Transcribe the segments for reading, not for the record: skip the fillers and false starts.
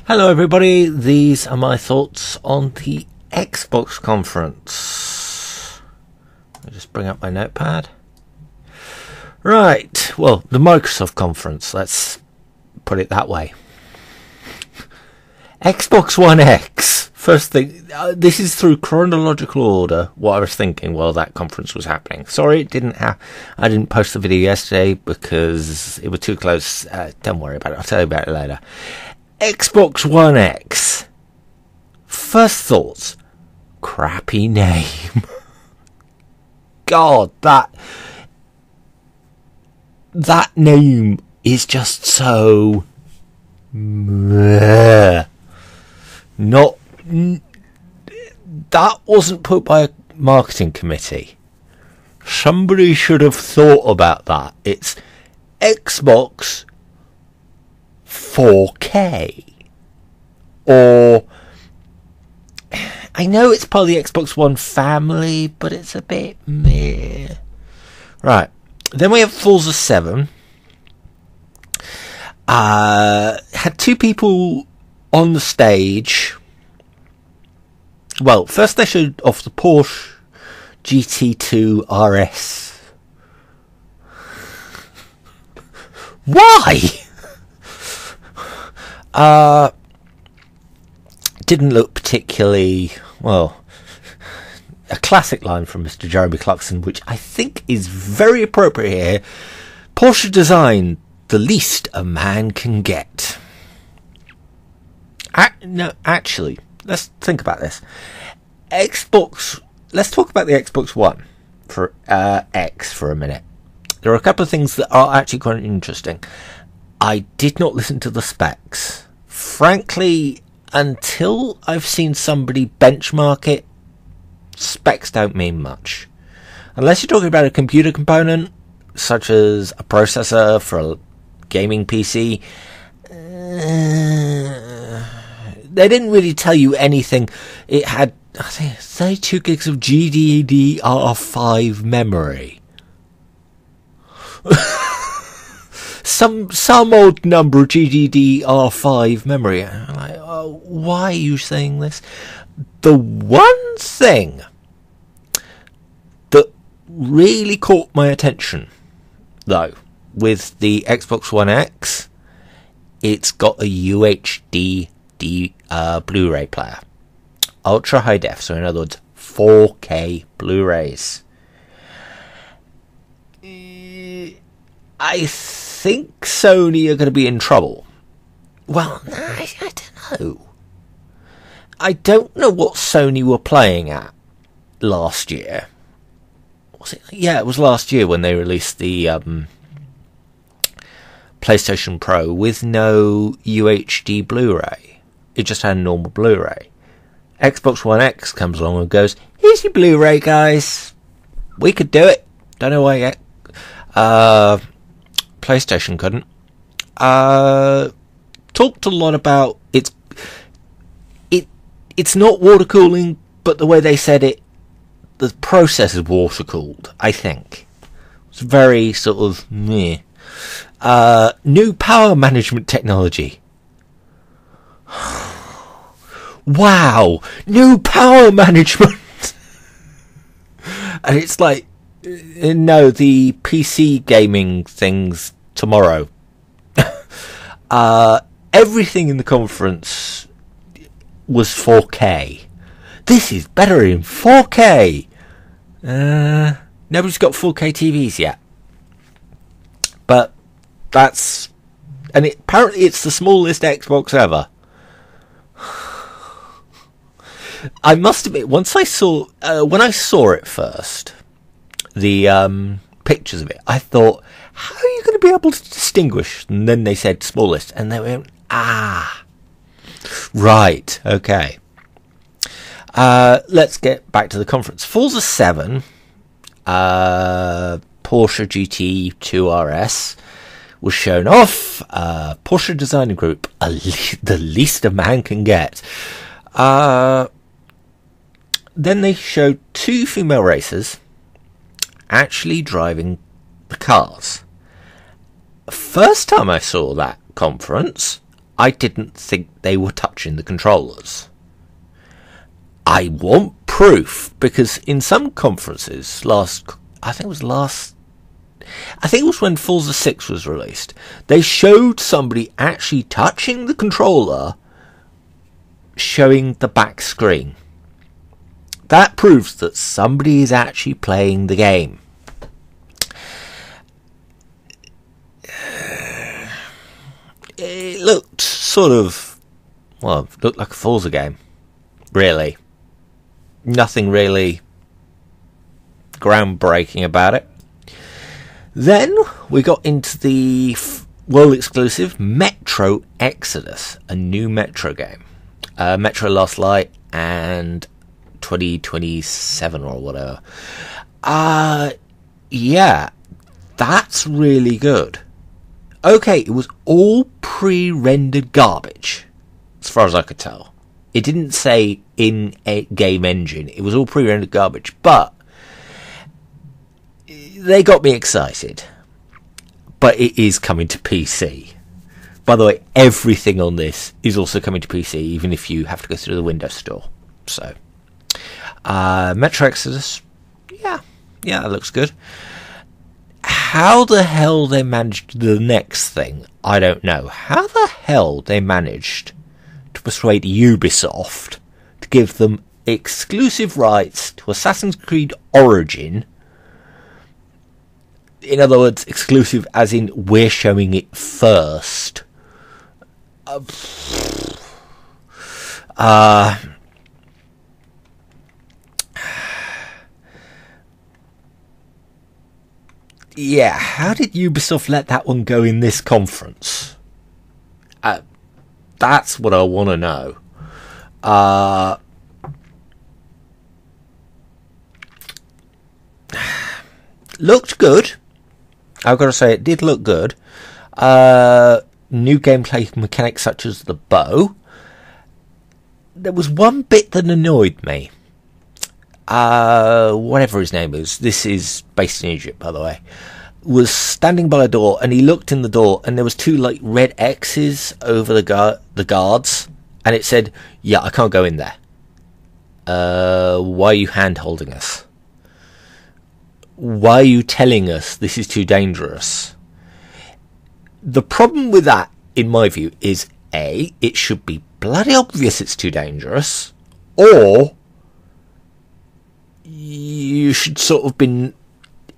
Hello everybody, these are my thoughts on the Xbox conference. I'll just bring up my notepad. Right, well, the Microsoft conference, let's put it that way. Xbox One X, first thing, this is through chronological order, what I was thinking while that conference was happening. Sorry, I didn't post the video yesterday because it was too close. Don't worry about it, I'll tell you about it later. Xbox One X. First thoughts, crappy name. God, that name is just so meh. That wasn't put by a marketing committee. Somebody should have thought about that. It's Xbox 4K, or I know it's part of the Xbox One family, but it's a bit meh. Right, then we have Forza 7. Had two people on the stage. Well, first they showed off the Porsche GT2 RS. Why? Didn't look particularly, well, a classic line from Mr. Jeremy Clarkson, which I think is very appropriate here. Porsche design, the least a man can get. No, actually, let's think about this. Let's talk about the Xbox One for X for a minute. There are a couple of things that are actually quite interesting. I did not listen to the specs. Frankly, until I've seen somebody benchmark it, specs don't mean much. Unless you're talking about a computer component, such as a processor for a gaming PC, they didn't really tell you anything. It had, I think, 32 gigs of GDDR5 memory. Some odd number of GDDR5 memory. I'm like, oh, why are you saying this? The one thing that really caught my attention, though, with the Xbox One X, it's got a UHD Blu-ray player. Ultra high def, so in other words, 4K Blu-rays. I think Sony are going to be in trouble. Well, I don't know. I don't know what Sony were playing at last year. Was it? Yeah, it was last year when they released the PlayStation Pro with no UHD Blu-ray. It just had a normal Blu-ray. Xbox One X comes along and goes, here's your Blu-ray, guys. We could do it. Don't know why yet. PlayStation couldn't. Talked a lot about it's not water cooling, but the way they said it, the process is water cooled, I think. It's very sort of meh. New power management technology. Wow, new power management. And it's like, no, the PC gaming things tomorrow. Everything in the conference was 4K. This is better in 4K. Nobody's got 4K TVs yet. But that's... And apparently it's the smallest Xbox ever. I must admit, once I saw... when I saw it first, the pictures of it, I thought, how are you going to be able to distinguish? And then they said smallest, and they went, right, okay. Let's get back to the conference. Forza 7, Porsche GT2 RS was shown off. Porsche Design Group, the least a man can get. Then they showed two female racers actually driving the cars. First time I saw that conference, I didn't think they were touching the controllers. I want proof, because in some conferences, I think it was when Forza 6 was released, they showed somebody actually touching the controller, showing the back screen. That proves that somebody is actually playing the game. It looked looked like a Forza game, really. Nothing really groundbreaking about it. Then we got into the world exclusive Metro Exodus, a new Metro game. Metro Last Light and 2027 or whatever. Yeah, that's really good. Okay, it was all pre-rendered garbage, as far as I could tell. It didn't say in-game engine. It was all pre-rendered garbage, but they got me excited. But it is coming to PC. By the way, everything on this is also coming to PC, even if you have to go through the Windows Store. So, Metro Exodus, yeah, that looks good. How the hell they managed the next thing, I don't know. How the hell they managed to persuade Ubisoft to give them exclusive rights to Assassin's Creed Origin. In other words, exclusive as in we're showing it first. Yeah, how did Ubisoft let that one go in this conference? That's what I want to know. Looked good. I've got to say, it did look good. New gameplay mechanics such as the bow. There was one bit that annoyed me. Whatever his name is, this is based in Egypt, by the way, was standing by a door, and he looked in the door, and there was two like red X's over the guards, and it said, "Yeah, I can't go in there. Why are you hand holding us? Why are you telling us this is too dangerous?" The problem with that, in my view, is A, it should be bloody obvious it's too dangerous, or you should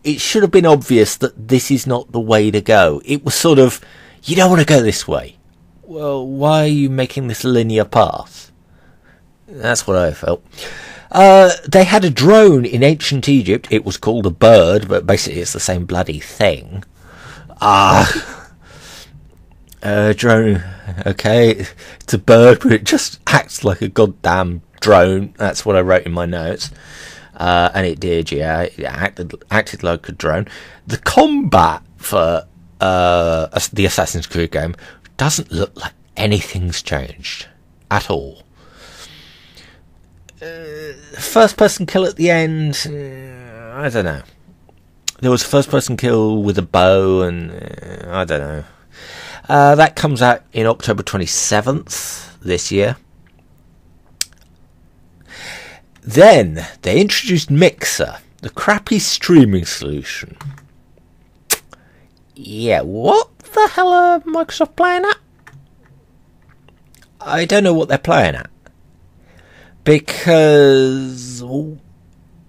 it should have been obvious that this is not the way to go. It was sort of, you don't want to go this way. Well, why are you making this linear path? That's what I felt. They had a drone in ancient Egypt. It was called a bird, but basically it's the same bloody thing. Drone, okay, it's a bird, but it just acts like a goddamn drone. That's what I wrote in my notes. And it did, yeah. It acted like a drone. The combat for the Assassin's Creed game doesn't look like anything's changed at all. First-person kill at the end, I don't know. There was a first-person kill with a bow, and I don't know. That comes out in October 27th this year. Then they introduced Mixer, the crappy streaming solution. Yeah, what the hell are Microsoft playing at? I don't know what they're playing at. Because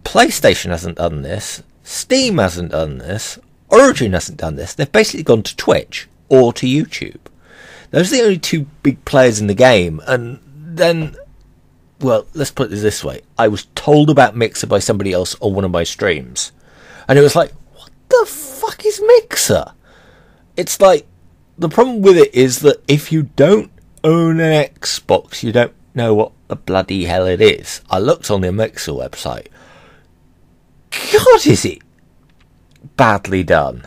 PlayStation hasn't done this, Steam hasn't done this, Origin hasn't done this. They've basically gone to Twitch or to YouTube. Those are the only two big players in the game. And then, well, let's put it this way. I was told about Mixer by somebody else on one of my streams. And it was like, what the fuck is Mixer? It's like, the problem with it is that if you don't own an Xbox, you don't know what the bloody hell it is. I looked on the Mixer website. God, is it badly done.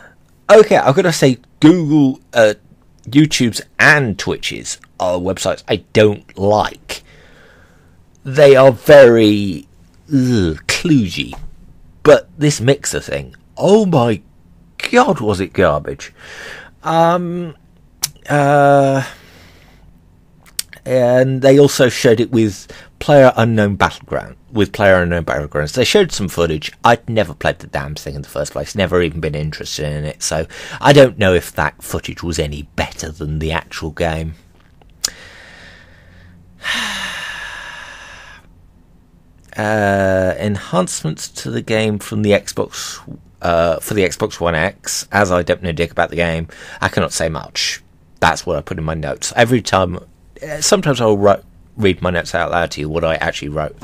Okay, I've got to say, Google, YouTube's and Twitch's are websites I don't like. They are very kludgy. But this Mixer thing, oh my god, was it garbage. And they also showed it with Player Unknown Battlegrounds. They showed some footage. I'd never played the damn thing in the first place, never even been interested in it, so I don't know if that footage was any better than the actual game. Enhancements to the game from the Xbox for the Xbox One X. As I don't know dick about the game, I cannot say much. That's what I put in my notes. Every time, sometimes I'll read my notes out loud to you, what I actually wrote.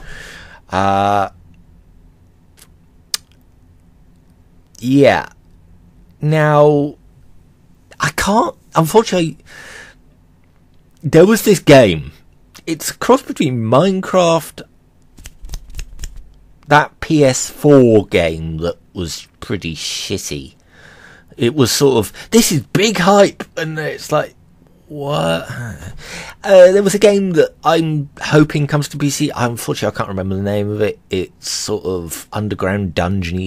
Yeah. Now, I can't, unfortunately, there was this game. It's a cross between Minecraft, that PS4 game that was pretty shitty. It was sort of, this is big hype, and it's like, what? There was a game that I'm hoping comes to PC. Unfortunately, I can't remember the name of it. It's sort of underground dungeony,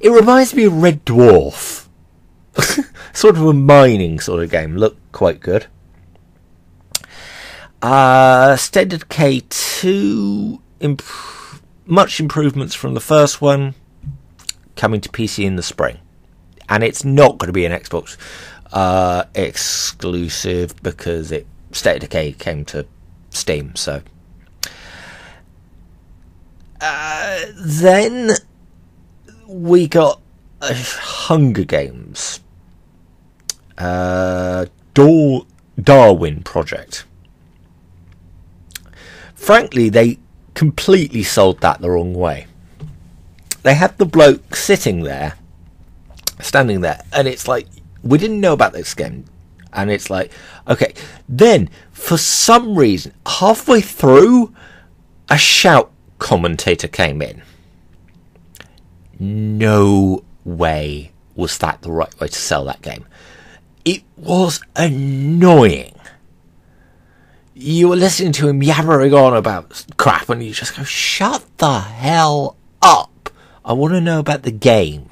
it reminds me of Red Dwarf. Sort of a mining sort of game. Looked quite good. State of Decay 2, much improvements from the first one, coming to PC in the spring. And it's not going to be an Xbox exclusive because State of Decay came to Steam. So then we got Hunger Games, Darwin Project. Frankly, they completely sold that the wrong way. They had the bloke standing there, and it's like, we didn't know about this game. And it's like, okay. Then, for some reason, halfway through, a shout commentator came in. No way was that the right way to sell that game. It was annoying. You were listening to him yabbering on about crap, and you just go, shut the hell up. I want to know about the game.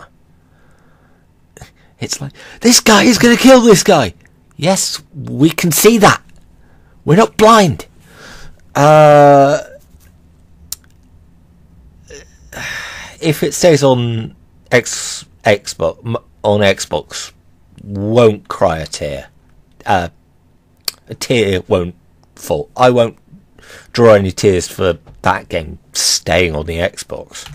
It's like, this guy is going to kill this guy. Yes, we can see that. We're not blind. If it stays on Xbox, won't cry a tear. A tear won't fall. I won't draw any tears for that game staying on the Xbox.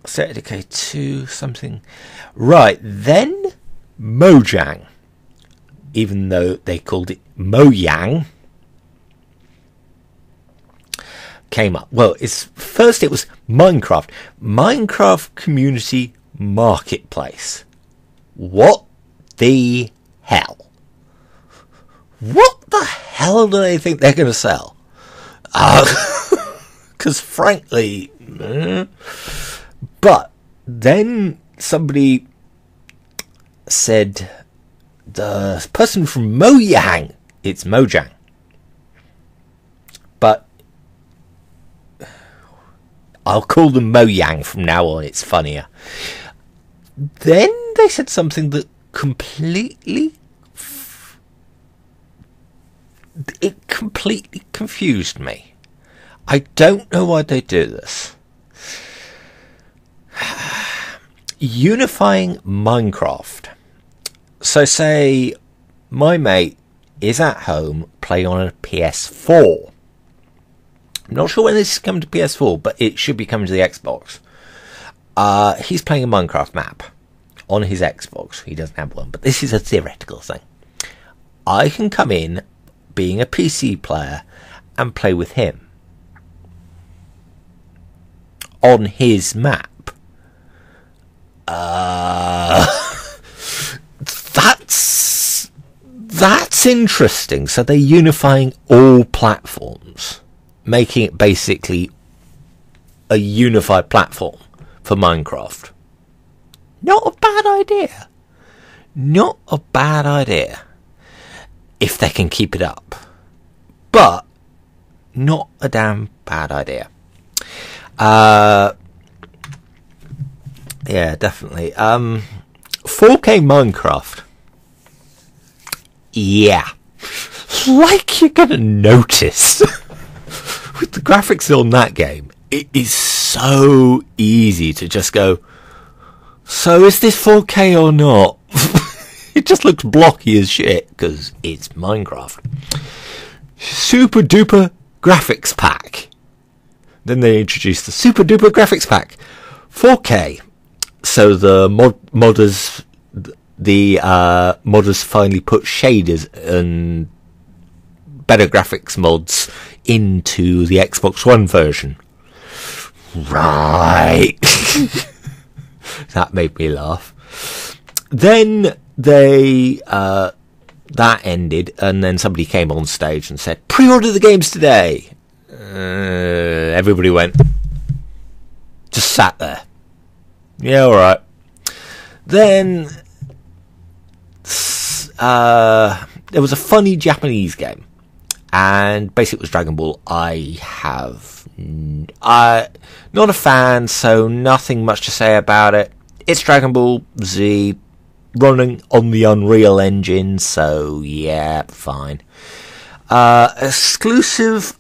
State of Decay 2 something. Right, then Mojang. Even though they called it Mojang, came up. Well, first it was Minecraft Community Marketplace. What the hell? What the hell do they think they're going to sell? Because frankly, but then somebody said, the person from Mojang, it's Mojang. But I'll call them Mojang from now on, it's funnier. Then they said something that completely confused me. I don't know why they do this. Unifying Minecraft. So say my mate is at home playing on a PS4. I'm not sure when this is coming to PS4, but it should be coming to the Xbox. He's playing a Minecraft map on his Xbox. He doesn't have one, but this is a theoretical thing. I can come in, being a PC player, and play with him on his map. That's interesting. So they're unifying all platforms, making it basically a unified platform for Minecraft. Not a bad idea. Not a bad idea. If they can keep it up. But not a damn bad idea. Yeah, definitely. 4K Minecraft. Yeah. Like you're gonna notice. With the graphics on that game, it is so easy to just go, so is this 4K or not? It just looks blocky as shit, because it's Minecraft. Super duper graphics pack. Then they introduced the super duper graphics pack. 4K. So the modders finally put shaders and better graphics mods into the Xbox One version. Right. That made me laugh. Then that ended, and then somebody came on stage and said, pre-order the games today. Everybody went, just sat there. Yeah, alright. Then there was a funny Japanese game, and basically it was Dragon Ball. I'm not a fan, so nothing much to say about it. It's Dragon Ball Z, running on the Unreal Engine, so yeah, fine. Exclusive.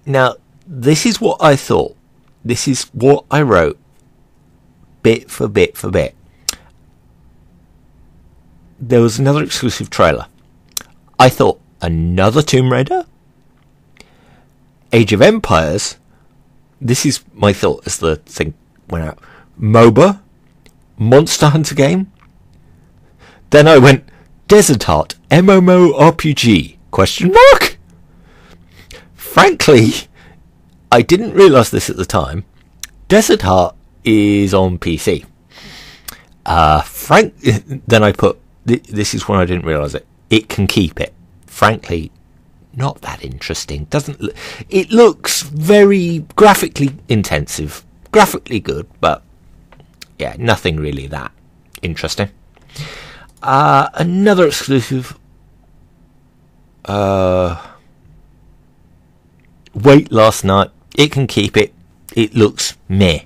Now, this is what I thought. This is what I wrote, bit for bit for bit. There was another exclusive trailer. I thought, another Tomb Raider? Age of Empires? This is my thought as the thing went out. MOBA? Monster Hunter game? Then I went, Desert Heart, MMORPG? Question mark? Frankly, I didn't realise this at the time. Desert Heart is on PC. Then I put, this is when I didn't realise it. It can keep it. Frankly, not that interesting. It looks very graphically intensive, graphically good, but yeah, nothing really that interesting. Another exclusive. Wait Last Night. It can keep it. It looks meh.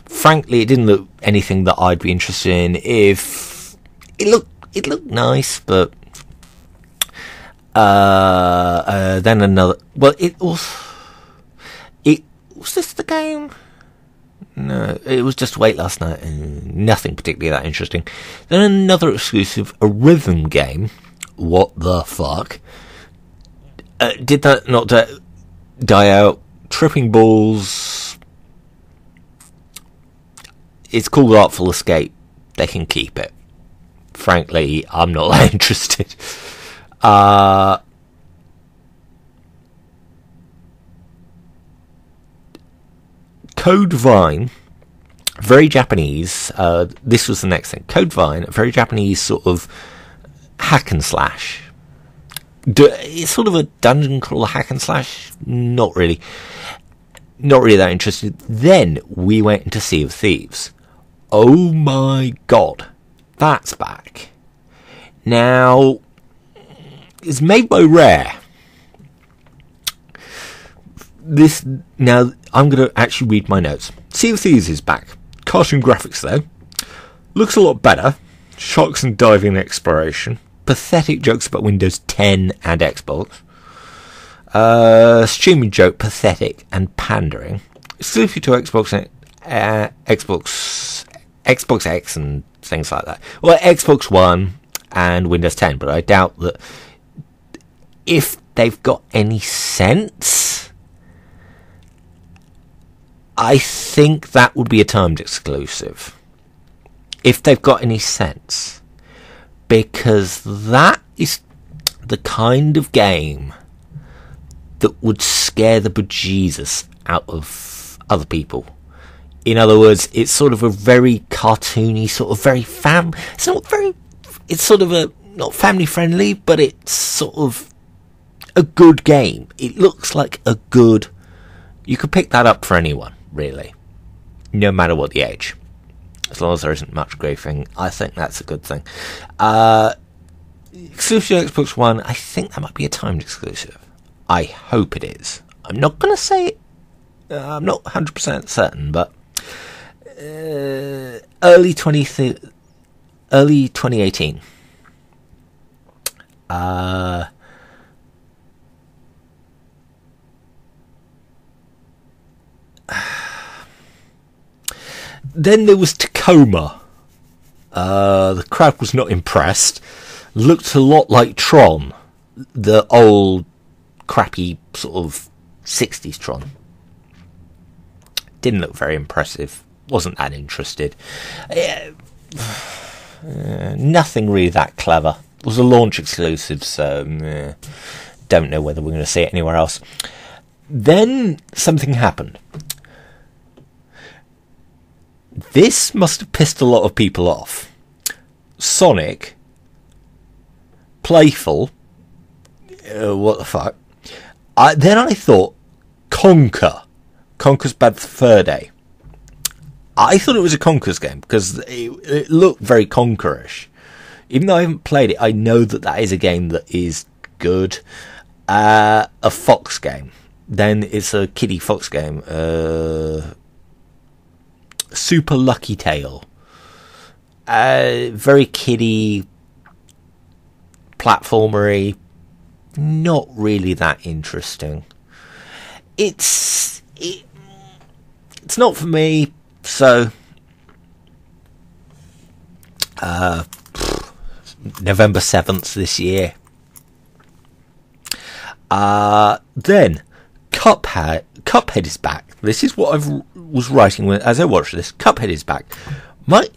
Frankly, it didn't look anything that I'd be interested in. If it looked nice, but then another. Well, was this the game? No, it was just Wait Last Night, and nothing particularly that interesting. Then another exclusive, a rhythm game. What the fuck? Did that not die out? Tripping Balls. It's called Artful Escape. They can keep it. Frankly, I'm not that interested. Code Vine, very Japanese. This was the next thing. Code Vine, very Japanese sort of hack and slash. It's sort of a dungeon crawler hack and slash. Not really that interested. Then we went into Sea of Thieves. Oh my god, that's back. Now, it's made by Rare. Now, I'm going to actually read my notes. Sea of Thieves is back. Cartoon graphics, though. Looks a lot better. Sharks and diving exploration. Pathetic jokes about Windows 10 and Xbox. Streaming joke, pathetic and pandering. Exclusive to Xbox X and things like that. Well, Xbox One and Windows 10, but I doubt that if they've got any sense, I think that would be a timed exclusive. If they've got any sense. Because that is the kind of game that would scare the bejesus out of other people. In other words, it's sort of a very cartoony, sort of very it's sort of a, not family friendly, but it's sort of a good game. It looks like a good, you could pick that up for anyone, really. No matter what the age. As long as there isn't much griefing, I think that's a good thing. Exclusive to Xbox One, I think that might be a timed exclusive. I hope it is. I'm not going to say it. I'm not 100% certain, but early 2018. Then there was Tacoma. The crowd was not impressed. Looked a lot like Tron, the old crappy sort of 60s Tron. Didn't look very impressive. Wasn't that interested. Nothing really that clever. It was a launch exclusive, so don't know whether we're going to see it anywhere else. Then something happened. This must have pissed a lot of people off. Sonic, playful, what the fuck. Then I thought, Conker's Bad Fur Day. I thought it was a Conker's game because it looked very Conkerish. Even though I haven't played it, I know that is a game that is good. A Fox game. Then it's a kiddie Fox game. Super Lucky Tale. Very kiddie, platformery. Not really that interesting. It's not for me. So November 7th this year. Then Cuphead is back. This is what I was writing as I watched this. Cuphead is back. Might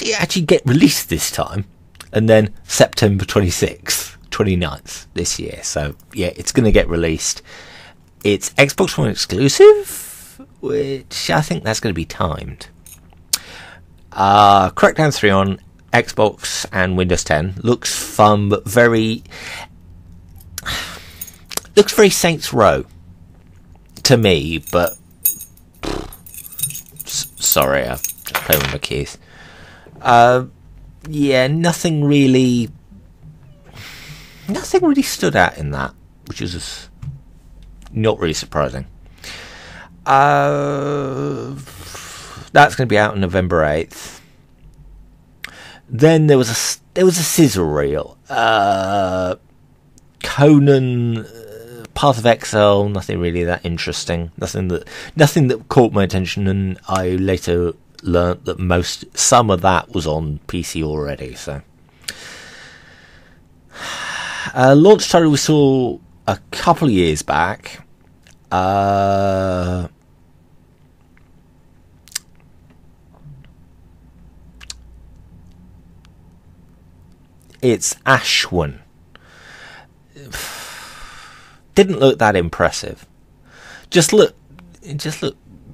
it actually get released this time? And then September 26th, 29th this year. So yeah, it's going to get released. It's Xbox One exclusive, which I think that's going to be timed. Crackdown 3 on Xbox and Windows 10 looks fun, but looks very Saints Row to me. But sorry, I'm just playing with my keys. Yeah, nothing really stood out in that, which is not really surprising. That's going to be out on November 8th. Then there was a sizzle reel. Conan, Path of Exile, nothing really that interesting. Nothing that caught my attention, and I later learnt that some of that was on PC already. So, launch title we saw a couple of years back. It's Ashwin. Didn't look that impressive. It just looked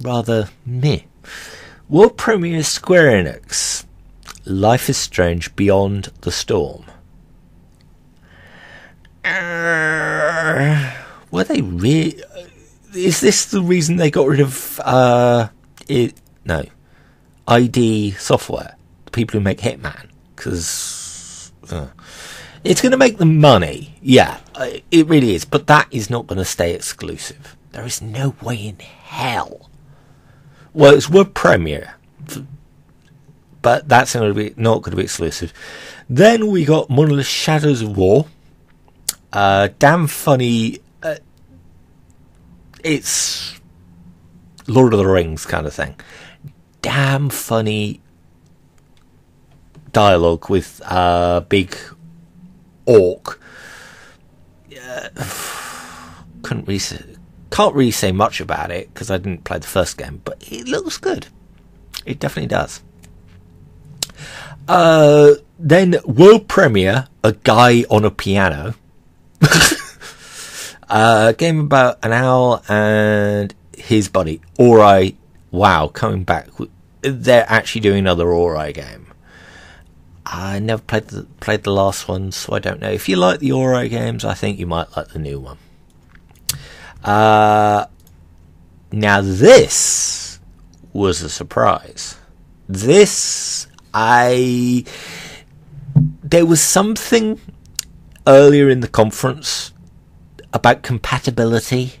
rather meh. World premiere Square Enix. Life is Strange Beyond the Storm. Were they really? Is this the reason they got rid of No, ID Software, the people who make Hitman? Because it's going to make them money. Yeah, it really is. But that is not going to stay exclusive. There is no way in hell. Well, it's world premiere, but that's not going to be exclusive. Then we got Monolith Shadows of War. Damn funny. It's Lord of the Rings kind of thing. Damn funny dialogue with big orc. Can't really say much about it because I didn't play the first game, but it looks good. It definitely does. Then world premiere, A Guy on a Piano. Game about an owl and his buddy. Ori. Wow, coming back. They're actually doing another Ori game. I never played the last one, so I don't know. If you like the Ori games, I think you might like the new one. Now this was a surprise. There was something earlier in the conference about compatibility,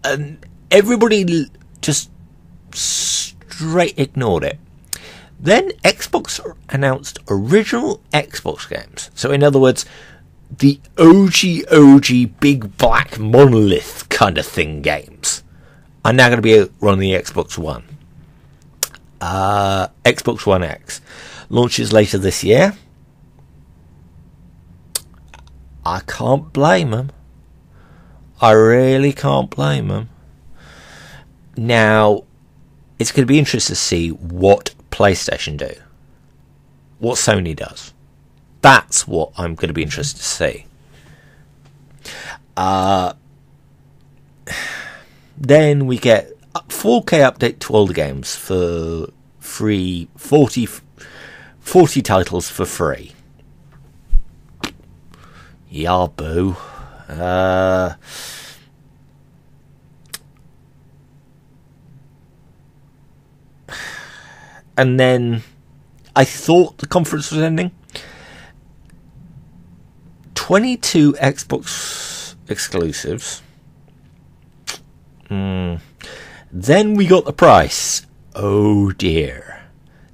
and everybody just straight ignored it. Then Xbox announced original Xbox games. So in other words, the OG big black monolith kind of thing games are now going to be running the Xbox One. Xbox One X launches later this year. I can't blame them. I really can't blame them. Now, it's going to be interesting to see what PlayStation do. What Sony does. That's what I'm going to be interested to see. Then we get a 4K update to all the games for free. 40 titles for free. Yeah, boo. And then I thought the conference was ending. 22 Xbox exclusives. Then we got the price. Oh dear.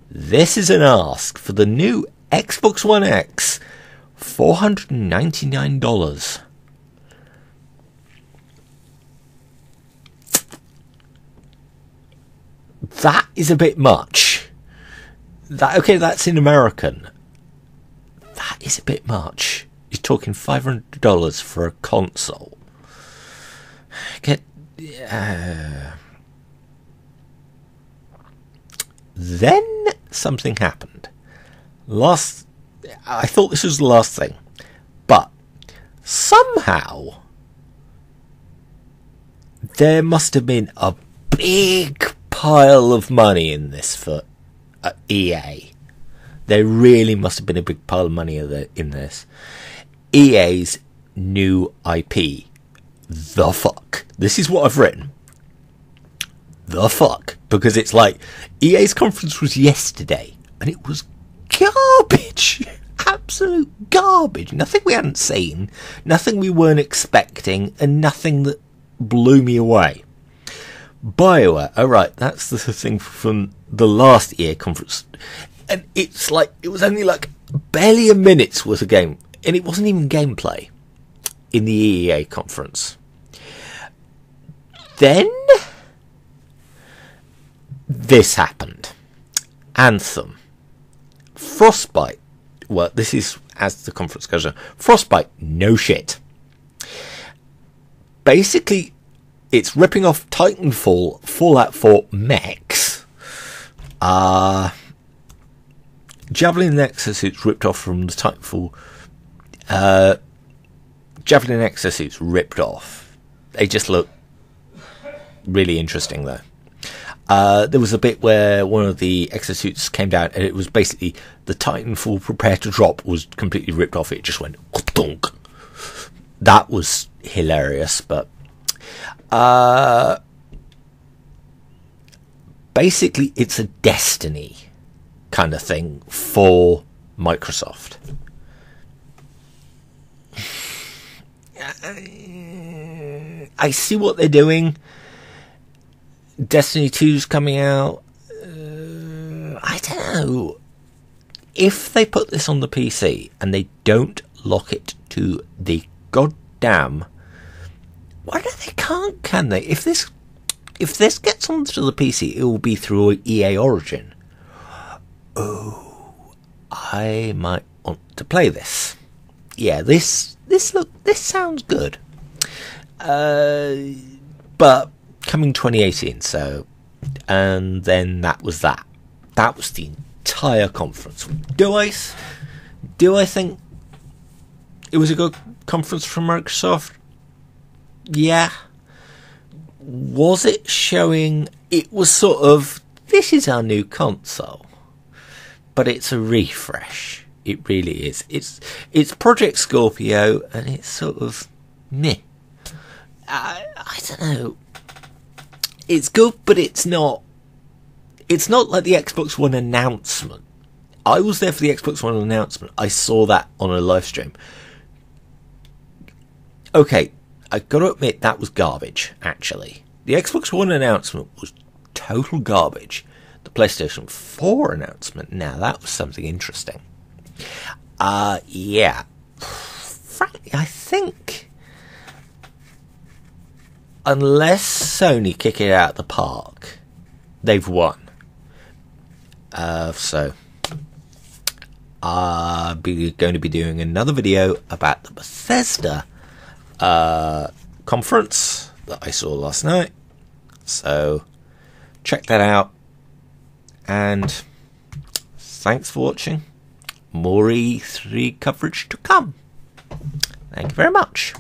This is an ask for the new Xbox One X. $499. That is a bit much. That's in American. That is a bit much. You're talking $500 for a console. Then something happened. I thought this was the last thing, but somehow there must have been a big pile of money in this for EA. There really must have been a big pile of money in this. EA's new IP. The fuck. This is what I've written. The fuck. Because it's like, EA's conference was yesterday, and it was garbage. Absolute garbage. Nothing we hadn't seen, nothing we weren't expecting, and nothing that blew me away. BioWare. Alright, that's the thing from the last EA conference. And it's like, it was only like barely a minute's worth of game. And it wasn't even gameplay in the EA conference. Then this happened. Anthem. Frostbite. Well, this is as the conference goes on. Frostbite, no shit. Basically, it's ripping off Titanfall, Fallout 4 mechs. Javelin exosuits ripped off from the Titanfall. Javelin exosuits ripped off. They just look really interesting, though. There was a bit where one of the exosuits came down, and it was basically the Titanfall prepare to drop was completely ripped off. It just went thunk. That was hilarious, but basically it's a Destiny kind of thing for Microsoft. I see what they're doing. Destiny 2's coming out. I don't know. If they put this on the PC and they don't lock it to the goddamn... Why don't they can't, can they? If this gets onto the PC, it will be through EA Origin. Oh, I might want to play this. Yeah, this sounds good. But coming 2018, so, and then that was that. That was the entire conference. Do I think it was a good conference from Microsoft? Yeah. Was it showing? It was sort of, this is our new console, but it's a refresh. It really is. It's Project Scorpio, and it's sort of meh. I don't know. It's good, but it's not. It's not like the Xbox One announcement. I was there for the Xbox One announcement. I saw that on a live stream. Okay, I got to admit that was garbage. Actually, the Xbox One announcement was total garbage. the PlayStation 4 announcement. Now, that was something interesting. Yeah. Frankly, I think unless Sony kick it out of the park, they've won. So I'll be going to be doing another video about the Bethesda conference that I saw last night. So check that out. And thanks for watching. More E3 coverage to come. Thank you very much.